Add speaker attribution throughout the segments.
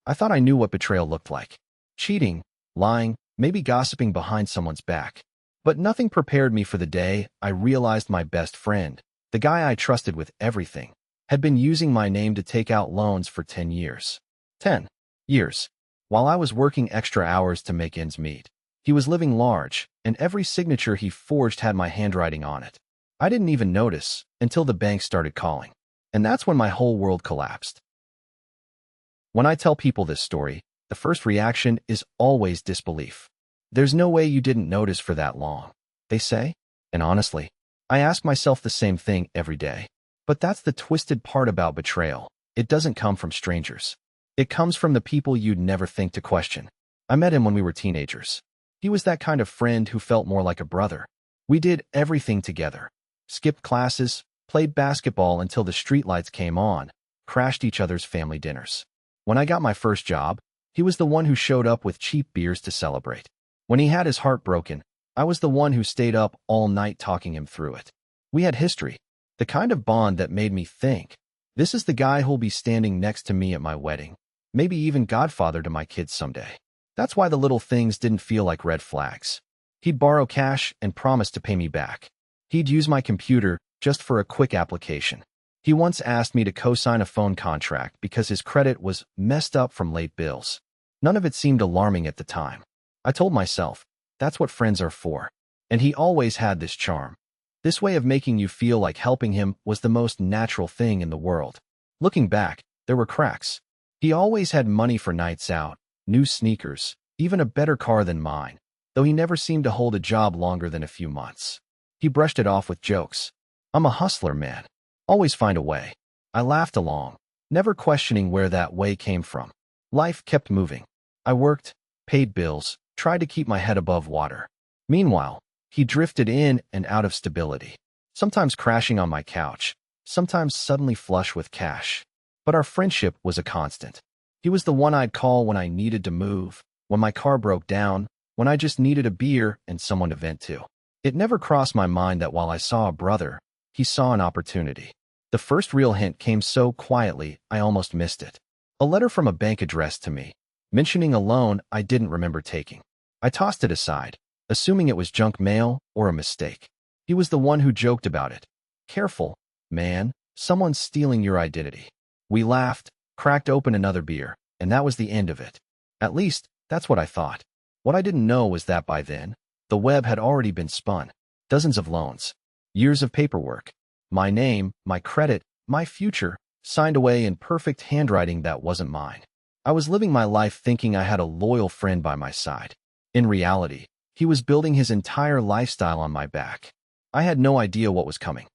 Speaker 1: I thought I knew what betrayal looked like. Cheating, lying, maybe gossiping behind someone's back. But nothing prepared me for the day I realized my best friend, the guy I trusted with everything, had been using my name to take out loans for 10 years. 10 years. While I was working extra hours to make ends meet, he was living large, and every signature he forged had my handwriting on it. I didn't even notice until the bank started calling. And that's when my whole world collapsed. When I tell people this story, the first reaction is always disbelief. There's no way you didn't notice for that long, they say. And honestly, I ask myself the same thing every day. But that's the twisted part about betrayal. It doesn't come from strangers. It comes from the people you'd never think to question. I met him when we were teenagers. He was that kind of friend who felt more like a brother. We did everything together. Skipped classes, played basketball until the streetlights came on, crashed each other's family dinners. When I got my first job, he was the one who showed up with cheap beers to celebrate. When he had his heart broken, I was the one who stayed up all night talking him through it. We had history, the kind of bond that made me think, this is the guy who'll be standing next to me at my wedding, maybe even godfather to my kids someday. That's why the little things didn't feel like red flags. He'd borrow cash and promise to pay me back. He'd use my computer just for a quick application. He once asked me to co-sign a phone contract because his credit was messed up from late bills. None of it seemed alarming at the time. I told myself, that's what friends are for. And he always had this charm. This way of making you feel like helping him was the most natural thing in the world. Looking back, there were cracks. He always had money for nights out, new sneakers, even a better car than mine, though he never seemed to hold a job longer than a few months. He brushed it off with jokes. I'm a hustler, man. Always find a way. I laughed along, never questioning where that way came from. Life kept moving. I worked, paid bills, tried to keep my head above water. Meanwhile, he drifted in and out of stability, sometimes crashing on my couch, sometimes suddenly flush with cash. But our friendship was a constant. He was the one I'd call when I needed to move, when my car broke down, when I just needed a beer and someone to vent to. It never crossed my mind that while I saw a brother, he saw an opportunity. The first real hint came so quietly, I almost missed it. A letter from a bank addressed to me, mentioning a loan I didn't remember taking. I tossed it aside, assuming it was junk mail or a mistake. He was the one who joked about it. Careful, man, someone's stealing your identity. We laughed, cracked open another beer, and that was the end of it. At least, that's what I thought. What I didn't know was that by then, the web had already been spun. Dozens of loans, years of paperwork, my name, my credit, my future, signed away in perfect handwriting that wasn't mine. I was living my life thinking I had a loyal friend by my side. In reality, he was building his entire lifestyle on my back. I had no idea what was coming.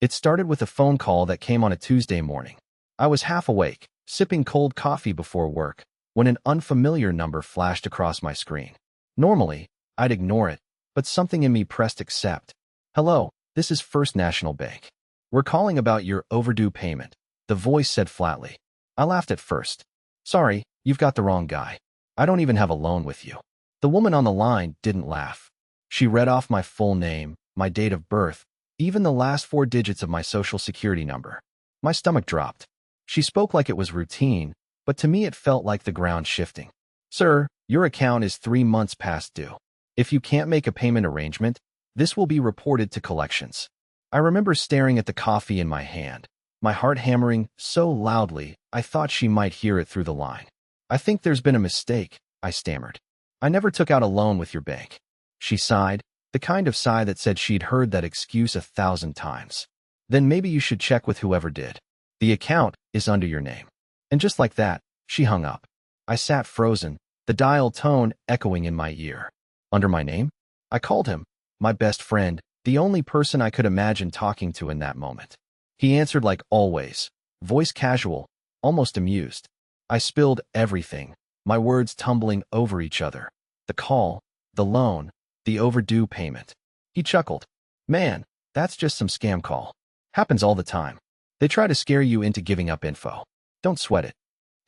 Speaker 1: It started with a phone call that came on a Tuesday morning. I was half awake, sipping cold coffee before work, when an unfamiliar number flashed across my screen. Normally, I'd ignore it, but something in me pressed accept. Hello, this is First National Bank. We're calling about your overdue payment, the voice said flatly. I laughed at first. Sorry, you've got the wrong guy. I don't even have a loan with you. The woman on the line didn't laugh. She read off my full name, my date of birth, even the last 4 digits of my social security number. My stomach dropped. She spoke like it was routine, but to me it felt like the ground shifting. Sir, your account is 3 months past due. If you can't make a payment arrangement, this will be reported to collections. I remember staring at the coffee in my hand, my heart hammering so loudly I thought she might hear it through the line. I think there's been a mistake, I stammered. I never took out a loan with your bank. She sighed, the kind of sigh that said she'd heard that excuse 1,000 times. Then maybe you should check with whoever did. The account is under your name. And just like that, she hung up. I sat frozen, the dial tone echoing in my ear. Under my name? I called him, my best friend, the only person I could imagine talking to in that moment. He answered like always, voice casual, almost amused. I spilled everything, my words tumbling over each other. The call, the loan, the overdue payment. He chuckled. Man, that's just some scam call. Happens all the time. They try to scare you into giving up info. Don't sweat it.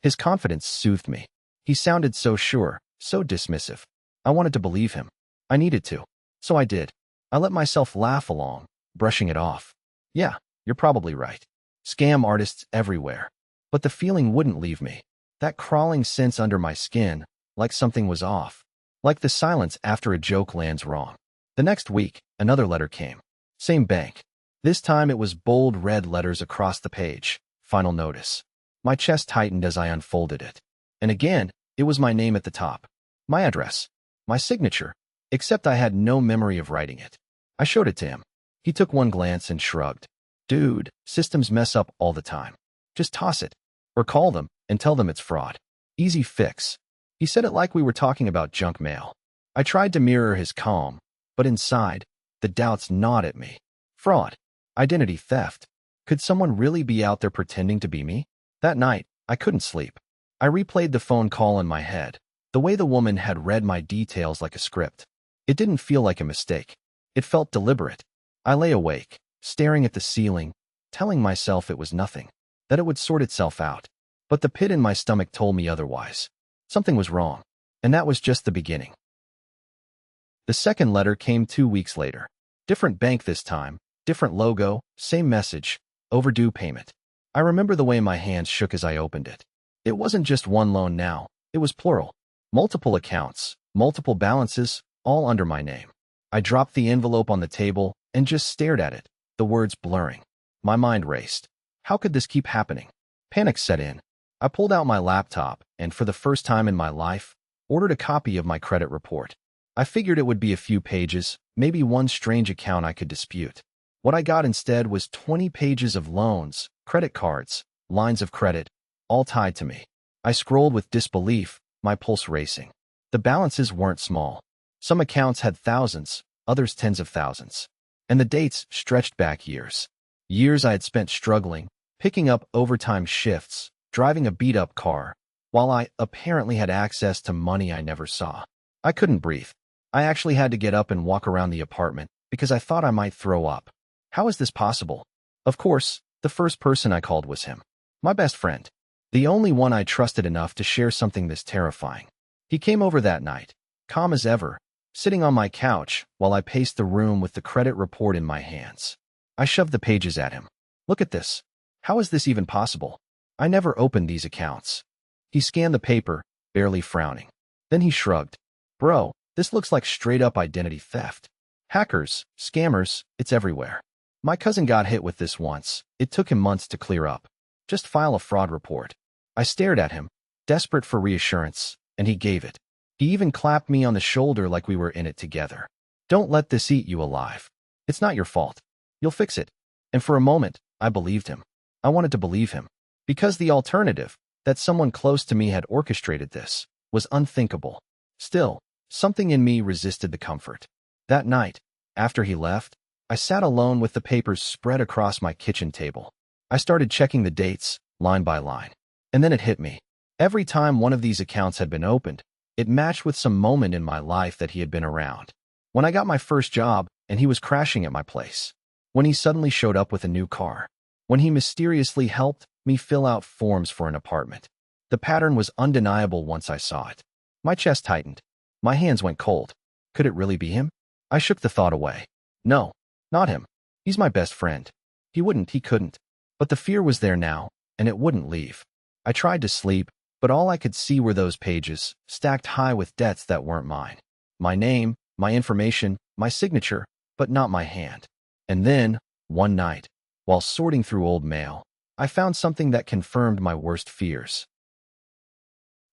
Speaker 1: His confidence soothed me. He sounded so sure, so dismissive. I wanted to believe him. I needed to. So I did. I let myself laugh along, brushing it off. Yeah, you're probably right. Scam artists everywhere. But the feeling wouldn't leave me. That crawling sense under my skin, like something was off. Like the silence after a joke lands wrong. The next week, another letter came. Same bank. This time it was bold red letters across the page. Final notice. My chest tightened as I unfolded it. And again, it was my name at the top. My address. My signature. Except I had no memory of writing it. I showed it to him. He took one glance and shrugged. Dude, systems mess up all the time. Just toss it. Or call them and tell them it's fraud. Easy fix. He said it like we were talking about junk mail. I tried to mirror his calm, but inside, the doubts gnawed at me. Fraud. Identity theft. Could someone really be out there pretending to be me? That night, I couldn't sleep. I replayed the phone call in my head, the way the woman had read my details like a script. It didn't feel like a mistake. It felt deliberate. I lay awake, staring at the ceiling, telling myself it was nothing, that it would sort itself out. But the pit in my stomach told me otherwise. Something was wrong, and that was just the beginning. The second letter came 2 weeks later. Different bank this time, different logo, same message, overdue payment. I remember the way my hands shook as I opened it. It wasn't just one loan now, it was plural. Multiple accounts, multiple balances, all under my name. I dropped the envelope on the table and just stared at it, the words blurring. My mind raced. How could this keep happening? Panic set in. I pulled out my laptop and, for the first time in my life, ordered a copy of my credit report. I figured it would be a few pages, maybe one strange account I could dispute. What I got instead was 20 pages of loans, credit cards, lines of credit, all tied to me. I scrolled with disbelief, my pulse racing. The balances weren't small. Some accounts had thousands, others tens of thousands. And the dates stretched back years. Years I had spent struggling, picking up overtime shifts, driving a beat-up car, while I apparently had access to money I never saw. I couldn't breathe. I actually had to get up and walk around the apartment because I thought I might throw up. How is this possible? Of course, the first person I called was him. My best friend. The only one I trusted enough to share something this terrifying. He came over that night, calm as ever, sitting on my couch while I paced the room with the credit report in my hands. I shoved the pages at him. Look at this. How is this even possible? I never opened these accounts. He scanned the paper, barely frowning. Then he shrugged. Bro, this looks like straight-up identity theft. Hackers, scammers, it's everywhere. My cousin got hit with this once. It took him months to clear up. Just file a fraud report. I stared at him, desperate for reassurance, and he gave it. He even clapped me on the shoulder like we were in it together. Don't let this eat you alive. It's not your fault. You'll fix it. And for a moment, I believed him. I wanted to believe him. Because the alternative, that someone close to me had orchestrated this, was unthinkable. Still, something in me resisted the comfort. That night, after he left, I sat alone with the papers spread across my kitchen table. I started checking the dates, line by line. And then it hit me. Every time one of these accounts had been opened, it matched with some moment in my life that he had been around. When I got my first job and he was crashing at my place. When he suddenly showed up with a new car. When he mysteriously helped me fill out forms for an apartment. The pattern was undeniable once I saw it. My chest tightened. My hands went cold. Could it really be him? I shook the thought away. No, not him. He's my best friend. He couldn't. But the fear was there now, and it wouldn't leave. I tried to sleep, but all I could see were those pages, stacked high with debts that weren't mine. My name, my information, my signature, but not my hand. And then, one night, while sorting through old mail, I found something that confirmed my worst fears.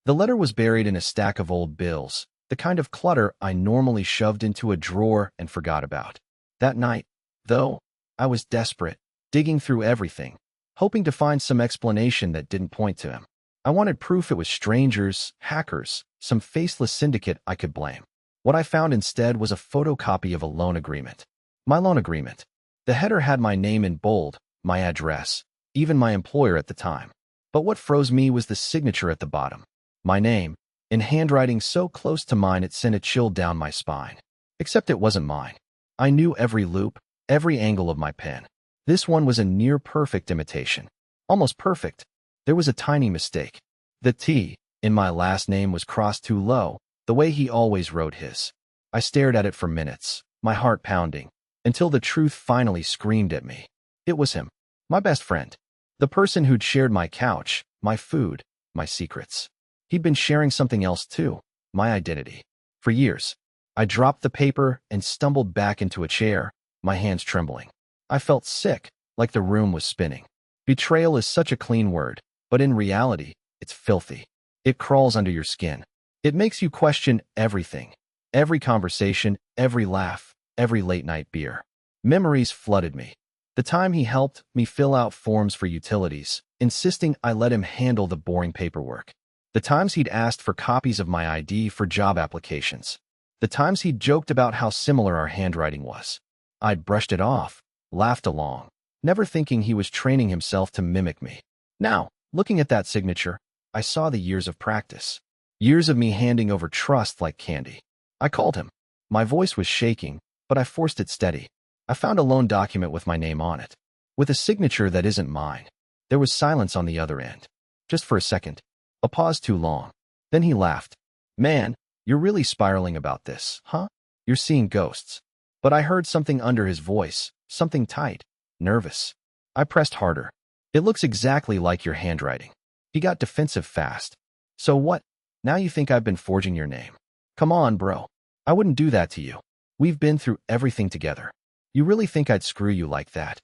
Speaker 1: The letter was buried in a stack of old bills, the kind of clutter I normally shoved into a drawer and forgot about. That night, though, I was desperate, digging through everything, hoping to find some explanation that didn't point to him. I wanted proof it was strangers, hackers, some faceless syndicate I could blame. What I found instead was a photocopy of a loan agreement. My loan agreement. The header had my name in bold, my address, even my employer at the time. But what froze me was the signature at the bottom. My name, in handwriting so close to mine it sent a chill down my spine. Except it wasn't mine. I knew every loop, every angle of my pen. This one was a near-perfect imitation. Almost perfect. There was a tiny mistake. The T in my last name was crossed too low, the way he always wrote his. I stared at it for minutes, my heart pounding, until the truth finally screamed at me. It was him. My best friend. The person who'd shared my couch, my food, my secrets. He'd been sharing something else too, my identity. For years, I dropped the paper and stumbled back into a chair, my hands trembling. I felt sick, like the room was spinning. Betrayal is such a clean word, but in reality, it's filthy. It crawls under your skin. It makes you question everything. Every conversation, every laugh, every late-night beer. Memories flooded me. The time he helped me fill out forms for utilities, insisting I let him handle the boring paperwork. The times he'd asked for copies of my ID for job applications. The times he'd joked about how similar our handwriting was. I'd brushed it off, laughed along, never thinking he was training himself to mimic me. Now, looking at that signature, I saw the years of practice. Years of me handing over trust like candy. I called him. My voice was shaking, but I forced it steady. I found a loan document with my name on it, with a signature that isn't mine. There was silence on the other end. Just for a second. A pause too long. Then he laughed. Man, you're really spiraling about this, huh? You're seeing ghosts. But I heard something under his voice, something tight, nervous. I pressed harder. It looks exactly like your handwriting. He got defensive fast. So what? Now you think I've been forging your name? Come on, bro. I wouldn't do that to you. We've been through everything together. You really think I'd screw you like that?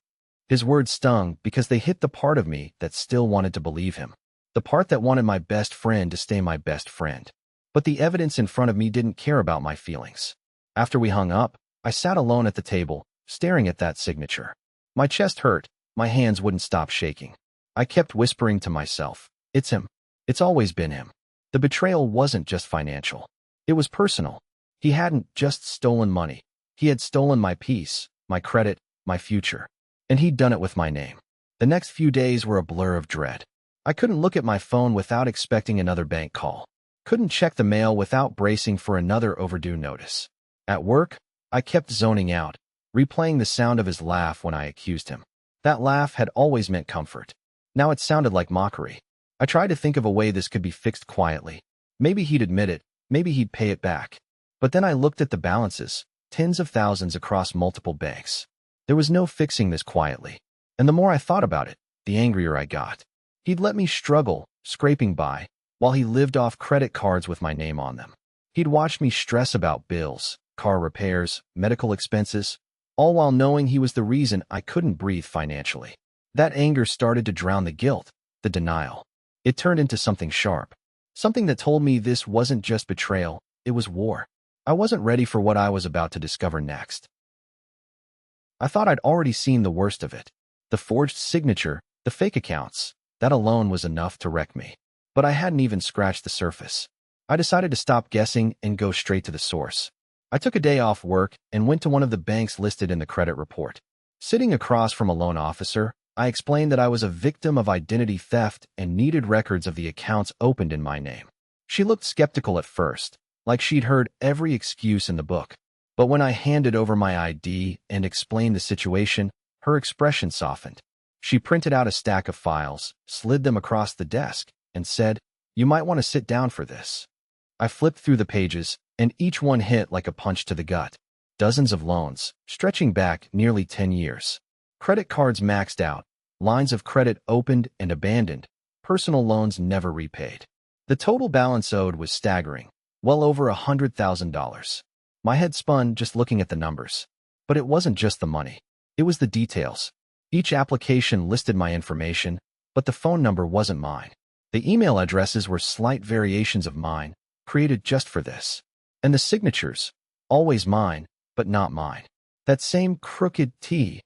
Speaker 1: His words stung because they hit the part of me that still wanted to believe him. The part that wanted my best friend to stay my best friend. But the evidence in front of me didn't care about my feelings. After we hung up, I sat alone at the table, staring at that signature. My chest hurt, my hands wouldn't stop shaking. I kept whispering to myself, it's him. It's always been him. The betrayal wasn't just financial. It was personal. He hadn't just stolen money. He had stolen my peace, my credit, my future. And he'd done it with my name. The next few days were a blur of dread. I couldn't look at my phone without expecting another bank call. Couldn't check the mail without bracing for another overdue notice. At work, I kept zoning out, replaying the sound of his laugh when I accused him. That laugh had always meant comfort. Now it sounded like mockery. I tried to think of a way this could be fixed quietly. Maybe he'd admit it, maybe he'd pay it back. But then I looked at the balances, tens of thousands across multiple banks. There was no fixing this quietly. And the more I thought about it, the angrier I got. He'd let me struggle, scraping by, while he lived off credit cards with my name on them. He'd watch me stress about bills, car repairs, medical expenses, all while knowing he was the reason I couldn't breathe financially. That anger started to drown the guilt, the denial. It turned into something sharp. Something that told me this wasn't just betrayal, it was war. I wasn't ready for what I was about to discover next. I thought I'd already seen the worst of it. The forged signature, the fake accounts, that alone was enough to wreck me. But I hadn't even scratched the surface. I decided to stop guessing and go straight to the source. I took a day off work and went to one of the banks listed in the credit report. Sitting across from a loan officer, I explained that I was a victim of identity theft and needed records of the accounts opened in my name. She looked skeptical at first, like she'd heard every excuse in the book. But when I handed over my ID and explained the situation, her expression softened. She printed out a stack of files, slid them across the desk, and said, "You might want to sit down for this." I flipped through the pages, and each one hit like a punch to the gut. Dozens of loans, stretching back nearly 10 years. Credit cards maxed out, lines of credit opened and abandoned, personal loans never repaid. The total balance owed was staggering, well over $100,000. My head spun just looking at the numbers. But it wasn't just the money. It was the details. Each application listed my information, but the phone number wasn't mine. The email addresses were slight variations of mine, created just for this. And the signatures, always mine, but not mine. That same crooked T,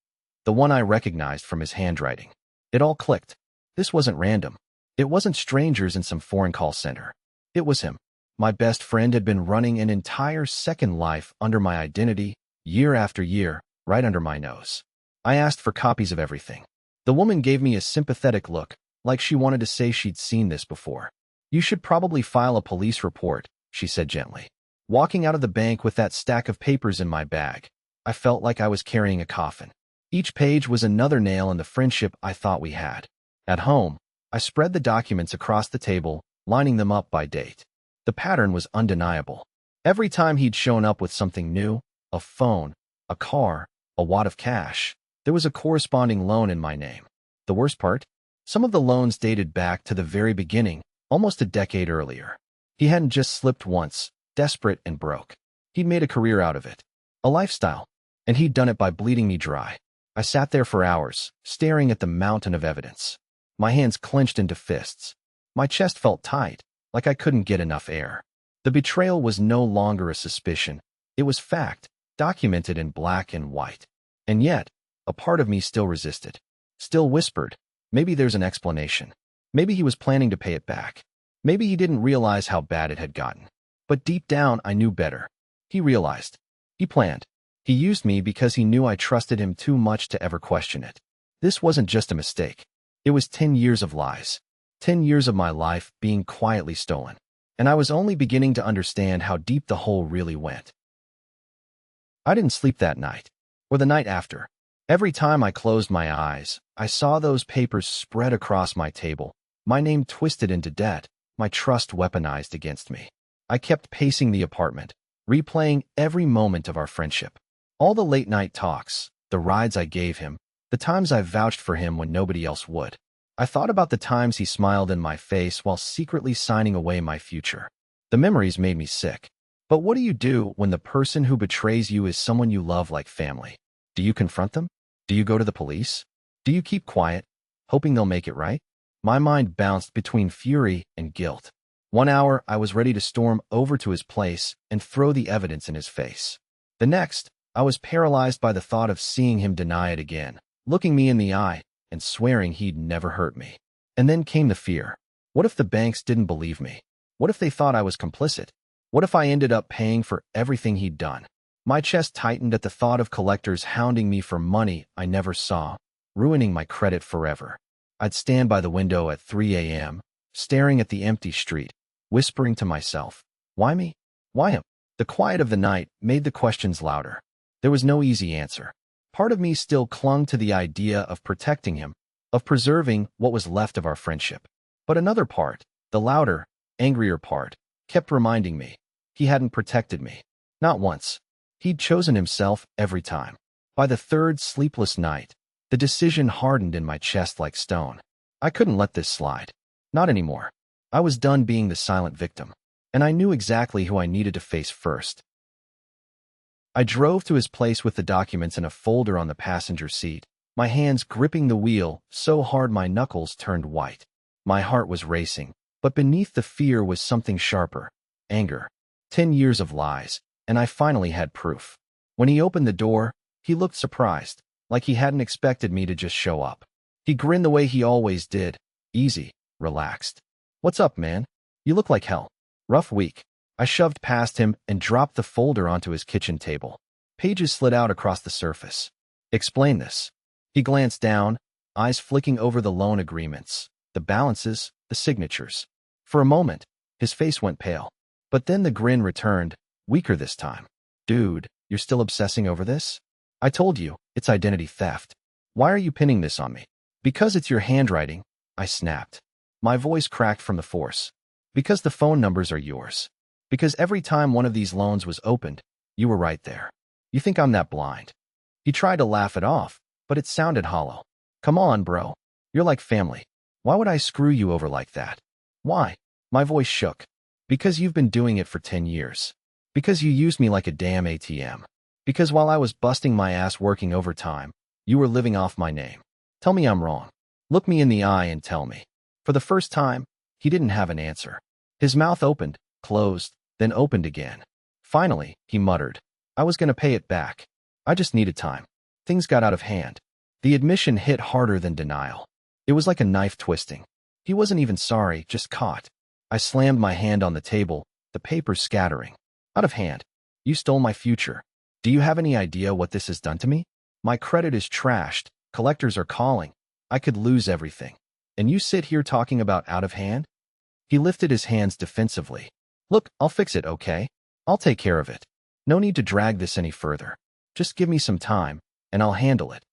Speaker 1: the one I recognized from his handwriting. It all clicked. This wasn't random. It wasn't strangers in some foreign call center. It was him. My best friend had been running an entire second life under my identity, year after year, right under my nose. I asked for copies of everything. The woman gave me a sympathetic look, like she wanted to say she'd seen this before. "You should probably file a police report," she said gently. Walking out of the bank with that stack of papers in my bag, I felt like I was carrying a coffin. Each page was another nail in the friendship I thought we had. At home, I spread the documents across the table, lining them up by date. The pattern was undeniable. Every time he'd shown up with something new, a phone, a car, a wad of cash, there was a corresponding loan in my name. The worst part? Some of the loans dated back to the very beginning, almost a decade earlier. He hadn't just slipped once, desperate and broke. He'd made a career out of it, a lifestyle, and he'd done it by bleeding me dry. I sat there for hours, staring at the mountain of evidence. My hands clenched into fists. My chest felt tight, like I couldn't get enough air. The betrayal was no longer a suspicion. It was fact, documented in black and white. And yet, a part of me still resisted, still whispered, maybe there's an explanation. Maybe he was planning to pay it back. Maybe he didn't realize how bad it had gotten. But deep down, I knew better. He realized. He planned. He used me because he knew I trusted him too much to ever question it. This wasn't just a mistake. It was 10 years of lies. 10 years of my life being quietly stolen. And I was only beginning to understand how deep the hole really went. I didn't sleep that night, or the night after. Every time I closed my eyes, I saw those papers spread across my table, my name twisted into debt, my trust weaponized against me. I kept pacing the apartment, replaying every moment of our friendship. All the late-night talks, the rides I gave him, the times I vouched for him when nobody else would. I thought about the times he smiled in my face while secretly signing away my future. The memories made me sick. But what do you do when the person who betrays you is someone you love like family? Do you confront them? Do you go to the police? Do you keep quiet, hoping they'll make it right? My mind bounced between fury and guilt. 1 hour, I was ready to storm over to his place and throw the evidence in his face. The next, I was paralyzed by the thought of seeing him deny it again, looking me in the eye and swearing he'd never hurt me. And then came the fear. What if the banks didn't believe me? What if they thought I was complicit? What if I ended up paying for everything he'd done? My chest tightened at the thought of collectors hounding me for money I never saw, ruining my credit forever. I'd stand by the window at 3 a.m., staring at the empty street, whispering to myself, why me? Why him? The quiet of the night made the questions louder. There was no easy answer. Part of me still clung to the idea of protecting him, of preserving what was left of our friendship. But another part, the louder, angrier part, kept reminding me he hadn't protected me. Not once. He'd chosen himself every time. By the third sleepless night, the decision hardened in my chest like stone. I couldn't let this slide. Not anymore. I was done being the silent victim, and I knew exactly who I needed to face first. I drove to his place with the documents in a folder on the passenger seat, my hands gripping the wheel so hard my knuckles turned white. My heart was racing, but beneath the fear was something sharper, anger. 10 years of lies, and I finally had proof. When he opened the door, he looked surprised, like he hadn't expected me to just show up. He grinned the way he always did, easy, relaxed. What's up, man? You look like hell. Rough week. I shoved past him and dropped the folder onto his kitchen table. Pages slid out across the surface. Explain this. He glanced down, eyes flicking over the loan agreements, the balances, the signatures. For a moment, his face went pale. But then the grin returned, weaker this time. Dude, you're still obsessing over this? I told you, it's identity theft. Why are you pinning this on me? Because it's your handwriting, I snapped. My voice cracked from the force. Because the phone numbers are yours. Because every time one of these loans was opened, you were right there. You think I'm that blind? He tried to laugh it off, but it sounded hollow. Come on, bro. You're like family. Why would I screw you over like that? Why? My voice shook. Because you've been doing it for 10 years. Because you used me like a damn ATM. Because while I was busting my ass working overtime, you were living off my name. Tell me I'm wrong. Look me in the eye and tell me. For the first time, he didn't have an answer. His mouth opened, closed, then opened again. Finally, he muttered, I was going to pay it back. I just needed time. Things got out of hand. The admission hit harder than denial. It was like a knife twisting. He wasn't even sorry, just caught. I slammed my hand on the table, the papers scattering. Out of hand. You stole my future. Do you have any idea what this has done to me? My credit is trashed. Collectors are calling. I could lose everything. And you sit here talking about out of hand? He lifted his hands defensively. Look, I'll fix it, okay? I'll take care of it. No need to drag this any further. Just give me some time, and I'll handle it.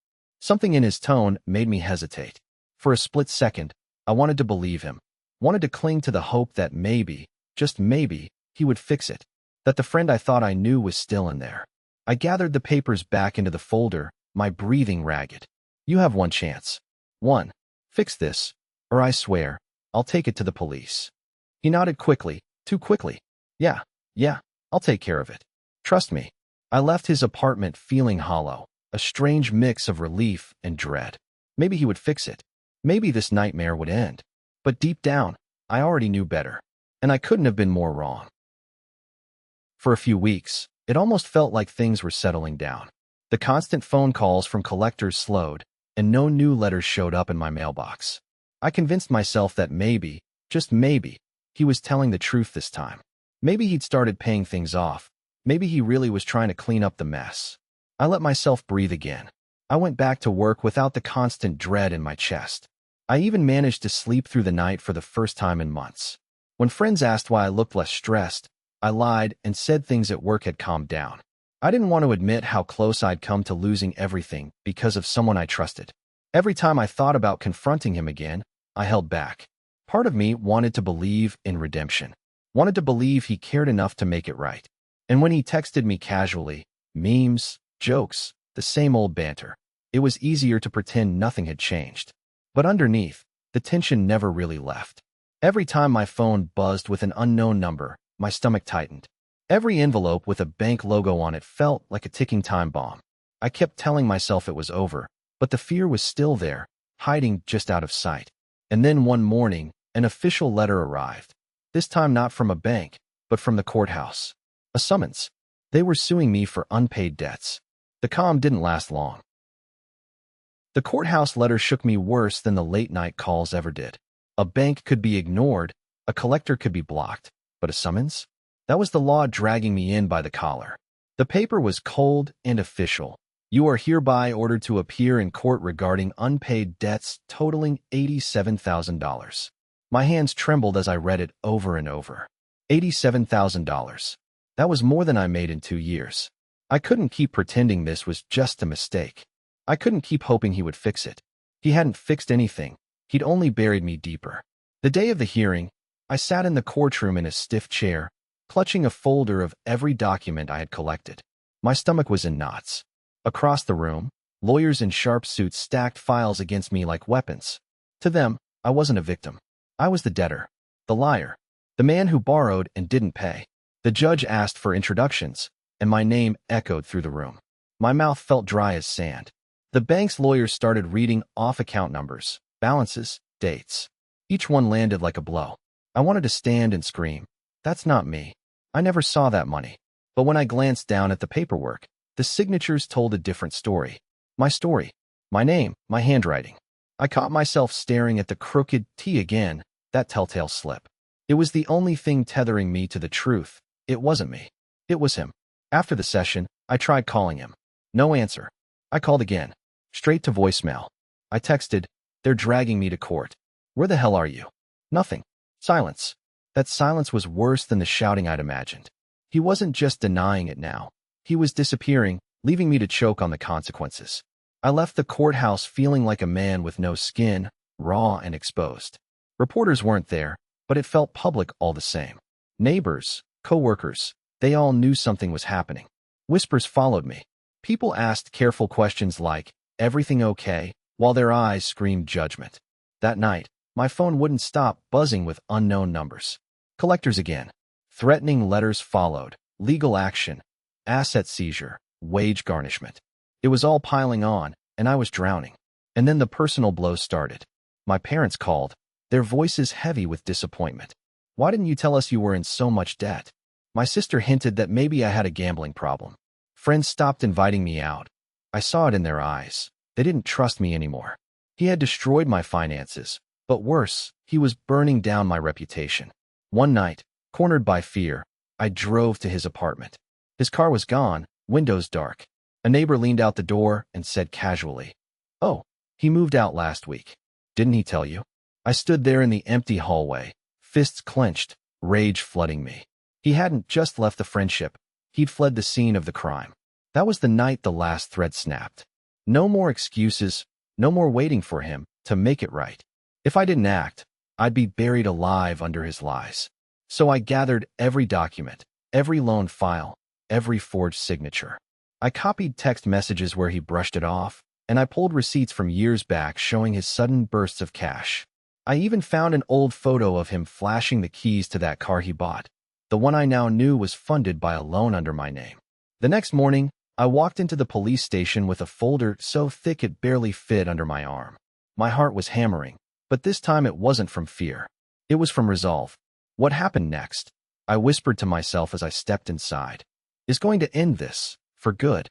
Speaker 1: Something in his tone made me hesitate. For a split second, I wanted to believe him. Wanted to cling to the hope that maybe, just maybe, he would fix it. That the friend I thought I knew was still in there. I gathered the papers back into the folder, my breathing ragged. You have one chance. One. Fix this, or I swear, I'll take it to the police. He nodded quickly, too quickly. Yeah, yeah, I'll take care of it. Trust me. I left his apartment feeling hollow, a strange mix of relief and dread. Maybe he would fix it. Maybe this nightmare would end. But deep down, I already knew better. And I couldn't have been more wrong. For a few weeks, it almost felt like things were settling down. The constant phone calls from collectors slowed, and no new letters showed up in my mailbox. I convinced myself that maybe, just maybe, he was telling the truth this time. Maybe he'd started paying things off. Maybe he really was trying to clean up the mess. I let myself breathe again. I went back to work without the constant dread in my chest. I even managed to sleep through the night for the first time in months. When friends asked why I looked less stressed, I lied and said things at work had calmed down. I didn't want to admit how close I'd come to losing everything because of someone I trusted. Every time I thought about confronting him again, I held back. Part of me wanted to believe in redemption, wanted to believe he cared enough to make it right. And when he texted me casually, memes, jokes, the same old banter, it was easier to pretend nothing had changed. But underneath, the tension never really left. Every time my phone buzzed with an unknown number, my stomach tightened. Every envelope with a bank logo on it felt like a ticking time bomb. I kept telling myself it was over, but the fear was still there, hiding just out of sight. And then one morning, an official letter arrived. This time not from a bank, but from the courthouse. A summons. They were suing me for unpaid debts. The calm didn't last long. The courthouse letter shook me worse than the late-night calls ever did. A bank could be ignored, a collector could be blocked, but a summons? That was the law dragging me in by the collar. The paper was cold and official. You are hereby ordered to appear in court regarding unpaid debts totaling $87,000. My hands trembled as I read it over and over. $87,000. That was more than I made in 2 years. I couldn't keep pretending this was just a mistake. I couldn't keep hoping he would fix it. He hadn't fixed anything. He'd only buried me deeper. The day of the hearing, I sat in the courtroom in a stiff chair, clutching a folder of every document I had collected. My stomach was in knots. Across the room, lawyers in sharp suits stacked files against me like weapons. To them, I wasn't a victim. I was the debtor, the liar, the man who borrowed and didn't pay. The judge asked for introductions, and my name echoed through the room. My mouth felt dry as sand. The bank's lawyers started reading off account numbers, balances, dates. Each one landed like a blow. I wanted to stand and scream. That's not me. I never saw that money. But when I glanced down at the paperwork, the signatures told a different story. My story. My name. My handwriting. I caught myself staring at the crooked T again, that telltale slip. It was the only thing tethering me to the truth. It wasn't me. It was him. After the session, I tried calling him. No answer. I called again. Straight to voicemail. I texted, "They're dragging me to court. Where the hell are you?" Nothing. Silence. That silence was worse than the shouting I'd imagined. He wasn't just denying it now. He was disappearing, leaving me to choke on the consequences. I left the courthouse feeling like a man with no skin, raw and exposed. Reporters weren't there, but it felt public all the same. Neighbors, co-workers, they all knew something was happening. Whispers followed me. People asked careful questions like, "Everything okay?" while their eyes screamed judgment. That night, my phone wouldn't stop buzzing with unknown numbers. Collectors again. Threatening letters followed. Legal action. Asset seizure. Wage garnishment. It was all piling on, and I was drowning. And then the personal blows started. My parents called, their voices heavy with disappointment. "Why didn't you tell us you were in so much debt?" My sister hinted that maybe I had a gambling problem. Friends stopped inviting me out. I saw it in their eyes. They didn't trust me anymore. He had destroyed my finances, but worse, he was burning down my reputation. One night, cornered by fear, I drove to his apartment. His car was gone, windows dark. A neighbor leaned out the door and said casually, "Oh, he moved out last week. Didn't he tell you?" I stood there in the empty hallway, fists clenched, rage flooding me. He hadn't just left the friendship. He'd fled the scene of the crime. That was the night the last thread snapped. No more excuses, no more waiting for him to make it right. If I didn't act, I'd be buried alive under his lies. So I gathered every document, every loan file, every forged signature. I copied text messages where he brushed it off, and I pulled receipts from years back showing his sudden bursts of cash. I even found an old photo of him flashing the keys to that car he bought. The one I now knew was funded by a loan under my name. The next morning, I walked into the police station with a folder so thick it barely fit under my arm. My heart was hammering, but this time it wasn't from fear. It was from resolve. What happened next? I whispered to myself as I stepped inside. Is going to end this, for good.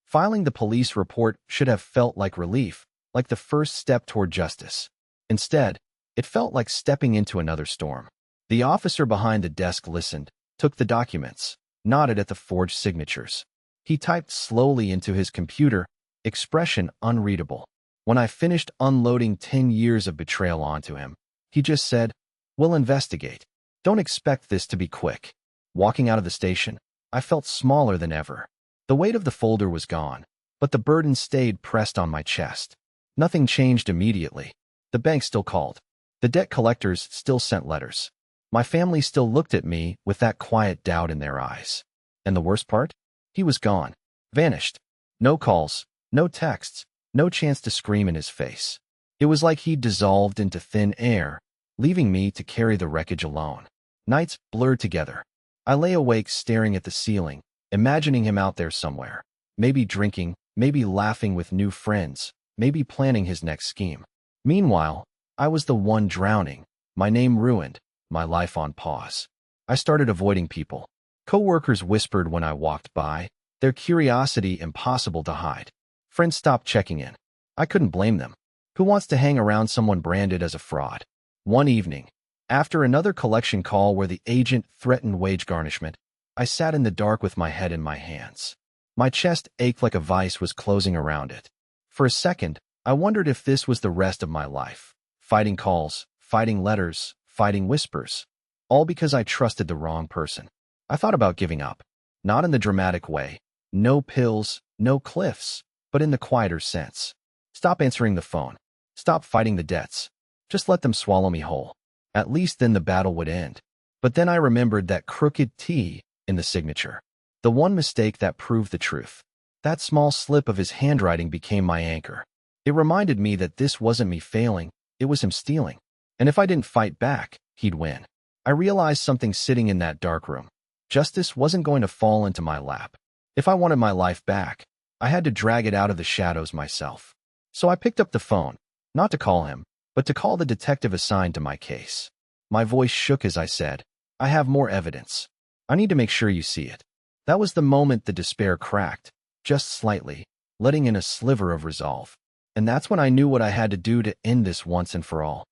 Speaker 1: Filing the police report should have felt like relief, like the first step toward justice. Instead, it felt like stepping into another storm. The officer behind the desk listened, took the documents, nodded at the forged signatures. He typed slowly into his computer, expression unreadable. When I finished unloading 10 years of betrayal onto him, he just said, "We'll investigate. Don't expect this to be quick." Walking out of the station, I felt smaller than ever. The weight of the folder was gone, but the burden stayed pressed on my chest. Nothing changed immediately. The bank still called. The debt collectors still sent letters. My family still looked at me with that quiet doubt in their eyes. And the worst part? He was gone. Vanished. No calls, no texts, no chance to scream in his face. It was like he'd dissolved into thin air, leaving me to carry the wreckage alone. Nights blurred together. I lay awake staring at the ceiling, imagining him out there somewhere. Maybe drinking, maybe laughing with new friends, maybe planning his next scheme. Meanwhile, I was the one drowning, my name ruined, my life on pause. I started avoiding people. Coworkers whispered when I walked by, their curiosity impossible to hide. Friends stopped checking in. I couldn't blame them. Who wants to hang around someone branded as a fraud? One evening, after another collection call where the agent threatened wage garnishment, I sat in the dark with my head in my hands. My chest ached like a vice was closing around it. For a second, I wondered if this was the rest of my life. Fighting calls, fighting letters, fighting whispers. All because I trusted the wrong person. I thought about giving up. Not in the dramatic way. No pills, no cliffs, but in the quieter sense. Stop answering the phone. Stop fighting the debts. Just let them swallow me whole. At least then the battle would end. But then I remembered that crooked T in the signature. The one mistake that proved the truth. That small slip of his handwriting became my anchor. It reminded me that this wasn't me failing, it was him stealing. And if I didn't fight back, he'd win. I realized something sitting in that dark room. Justice wasn't going to fall into my lap. If I wanted my life back, I had to drag it out of the shadows myself. So I picked up the phone, not to call him, but to call the detective assigned to my case. My voice shook as I said, "I have more evidence. I need to make sure you see it." That was the moment the despair cracked, just slightly, letting in a sliver of resolve. And that's when I knew what I had to do to end this once and for all.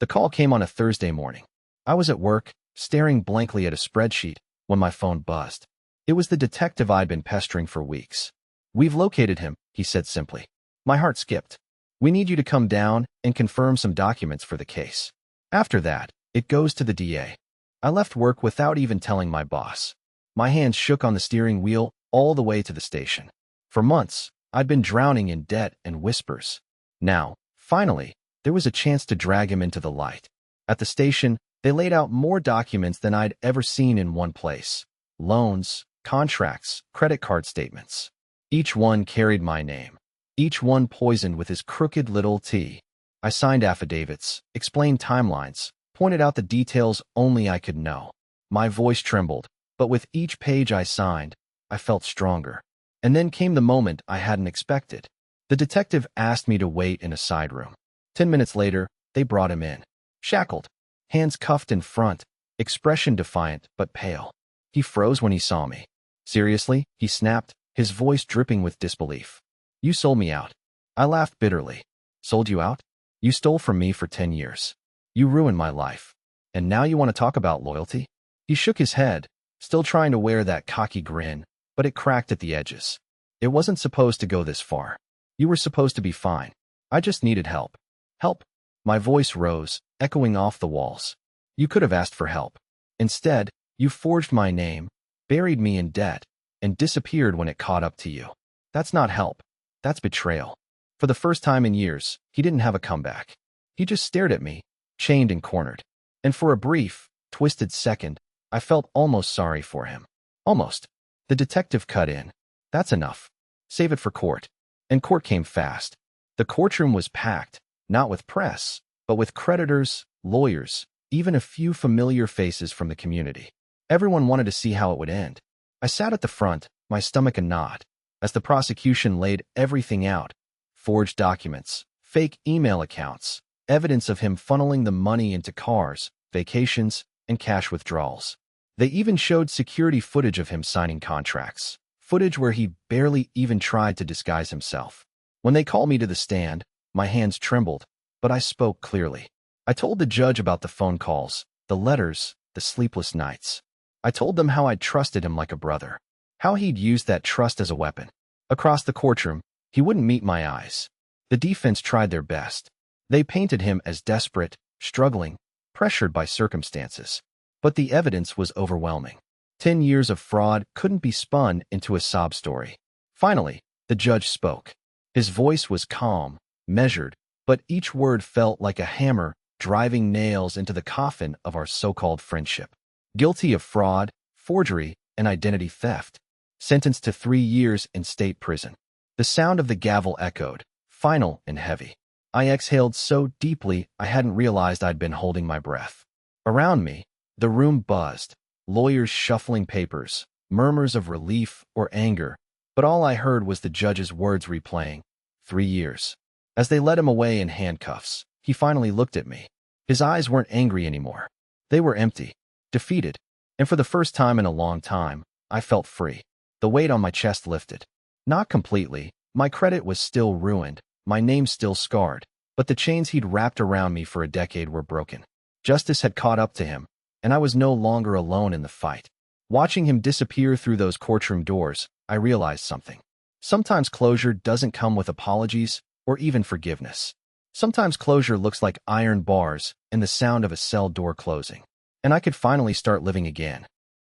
Speaker 1: The call came on a Thursday morning. I was at work, staring blankly at a spreadsheet, when my phone buzzed. It was the detective I'd been pestering for weeks. "We've located him," he said simply. My heart skipped. "We need you to come down and confirm some documents for the case. After that, it goes to the DA." I left work without even telling my boss. My hands shook on the steering wheel all the way to the station. For months, I'd been drowning in debt and whispers. Now, finally, there was a chance to drag him into the light. At the station, they laid out more documents than I'd ever seen in one place. Loans, contracts, credit card statements. Each one carried my name. Each one poisoned with his crooked little T. I signed affidavits, explained timelines, pointed out the details only I could know. My voice trembled, but with each page I signed, I felt stronger. And then came the moment I hadn't expected. The detective asked me to wait in a side room. 10 minutes later, they brought him in. Shackled, hands cuffed in front, expression defiant but pale. He froze when he saw me. "Seriously?" he snapped, his voice dripping with disbelief. "You sold me out." I laughed bitterly. "Sold you out? You stole from me for 10 years. You ruined my life. And now you want to talk about loyalty?" He shook his head, still trying to wear that cocky grin, but it cracked at the edges. "It wasn't supposed to go this far. You were supposed to be fine. I just needed help." "Help?" My voice rose, echoing off the walls. "You could have asked for help. Instead, you forged my name, buried me in debt, and disappeared when it caught up to you. That's not help. That's betrayal." For the first time in years, he didn't have a comeback. He just stared at me, chained and cornered. And for a brief, twisted second, I felt almost sorry for him. Almost. The detective cut in. "That's enough. Save it for court." And court came fast. The courtroom was packed, not with press, but with creditors, lawyers, even a few familiar faces from the community. Everyone wanted to see how it would end. I sat at the front, my stomach a knot, as the prosecution laid everything out: forged documents, fake email accounts, evidence of him funneling the money into cars, vacations, and cash withdrawals. They even showed security footage of him signing contracts, footage where he barely even tried to disguise himself. When they called me to the stand, my hands trembled, but I spoke clearly. I told the judge about the phone calls, the letters, the sleepless nights. I told them how I'd trusted him like a brother, how he'd used that trust as a weapon. Across the courtroom, he wouldn't meet my eyes. The defense tried their best. They painted him as desperate, struggling, pressured by circumstances. But the evidence was overwhelming. 10 years of fraud couldn't be spun into a sob story. Finally, the judge spoke. His voice was calm, measured, but each word felt like a hammer driving nails into the coffin of our so-called friendship. Guilty of fraud, forgery, and identity theft. Sentenced to 3 years in state prison. The sound of the gavel echoed, final and heavy. I exhaled so deeply I hadn't realized I'd been holding my breath. Around me, the room buzzed, lawyers shuffling papers, murmurs of relief or anger, but all I heard was the judge's words replaying: 3 years. As they led him away in handcuffs, he finally looked at me. His eyes weren't angry anymore. They were empty, defeated, and for the first time in a long time, I felt free. The weight on my chest lifted. Not completely. My credit was still ruined, my name still scarred, but the chains he'd wrapped around me for a decade were broken. Justice had caught up to him, and I was no longer alone in the fight. Watching him disappear through those courtroom doors, I realized something. Sometimes closure doesn't come with apologies or even forgiveness. Sometimes closure looks like iron bars and the sound of a cell door closing. And I could finally start living again.